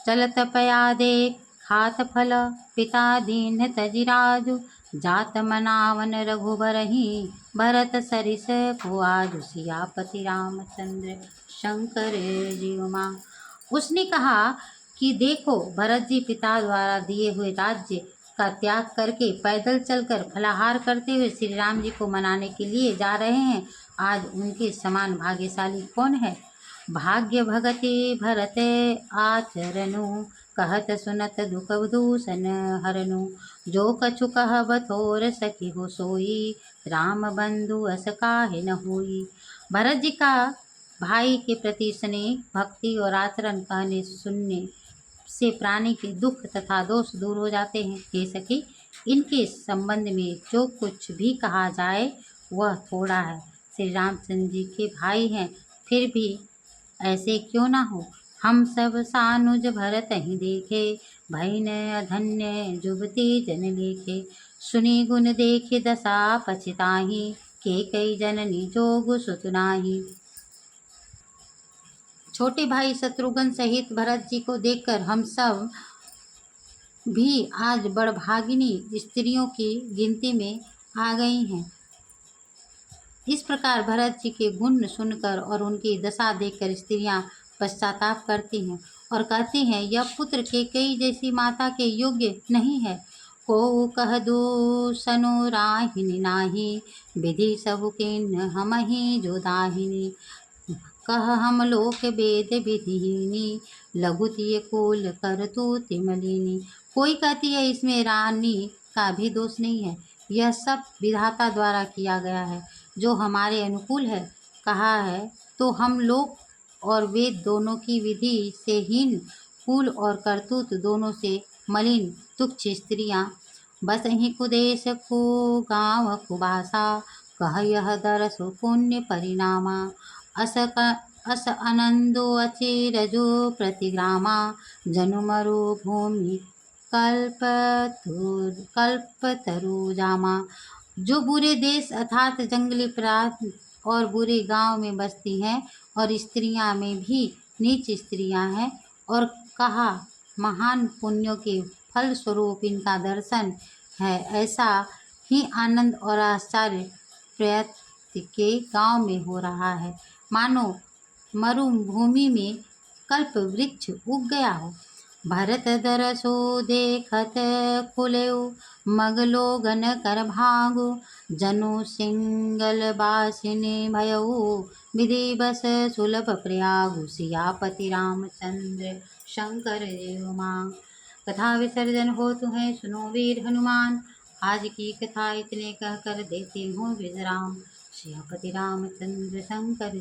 चलत पया देख खात फल, पिता दीन तजि राजु। जात मनावन रघुबर ही, भरत सरिस को आजु। सियापति रामचंद्र शंकर जीव मां। उसने कहा कि देखो, भरत जी पिता द्वारा दिए हुए राज्य का त्याग करके पैदल चलकर फलाहार करते हुए श्री राम जी को मनाने के लिए जा रहे हैं। आज उनके समान भाग्यशाली कौन है। भाग्य भगति भरत आचरनु, कहत सुनत दुख दूषण हरनु। जो कछु कहब थोर सखी हो सोई, राम बंधु अस काहे न होई। भरत जी का भाई के प्रति स्नेह, भक्ति और आचरण कहने सुनने से प्राणी के दुख तथा दोष दूर हो जाते हैं। हे सखी, इनके संबंध में जो कुछ भी कहा जाए वह थोड़ा है। श्री रामचंद्र जी के भाई हैं, फिर भी ऐसे क्यों ना हो। हम सब सानुज भरत ही देखे, भई न अधन्य जुबती जन लेखे। सुनी गुण देखे दशा पछताही, के कई जननी जोग सुत नाही। छोटे भाई शत्रुघ्न सहित भरत जी को देखकर हम सब भी आज बड़भागिनी स्त्रियों की गिनती में आ गई हैं। इस प्रकार भरत जी के गुण सुनकर और उनकी दशा देखकर स्त्रियां पश्चाताप करती हैं और कहती हैं, यह पुत्र कैकेयी जैसी माता के योग्य नहीं है। को कह दो सनो राहिनी नाही, विधि सबु किन हमहि जो दाहिनी। कह हम लोक वेद विधिहीनी, लघुतिय कुल करतूति मलिनी। कोई कहती है इसमें रानी का भी दोष नहीं है, यह सब विधाता द्वारा किया गया है जो हमारे अनुकूल है। कहा है तो हम लोक और वेद दोनों की विधि से हीन, कुल और करतूत दोनों से मलिन तुच्छ स्त्रियां। बस ही कुदेश को गाँव कुबासा, कह यह दरसो पुण्य परिणामा। अस आनंदो अचिरजो प्रतिग्रामा, जनु मरु भूमि कल्पतरु जामा। जो बुरे देश अर्थात जंगली प्रांत और बुरे गांव में बसती हैं और स्त्रियां में भी नीच स्त्रियां हैं, और कहा महान पुण्यों के फल स्वरूप इनका दर्शन है, ऐसा ही आनंद और आश्चर्य प्रयत्न के गांव में हो रहा है, मानो मरुभूमि में कल्प वृक्ष उग गया हो। भरत दरसो देखत खुलेउ, मगलोगन कर भागु। जनु सिंगल बासिनी भयउ, विधि बस सुलभ प्रयागु। सियापति रामचंद्र शंकर देव मां। कथा विसर्जन हो तुम्हें सुनो वीर हनुमान, आज की कथा इतने कहकर देती हूँ विश्राम। सियापति रामचंद्र शंकर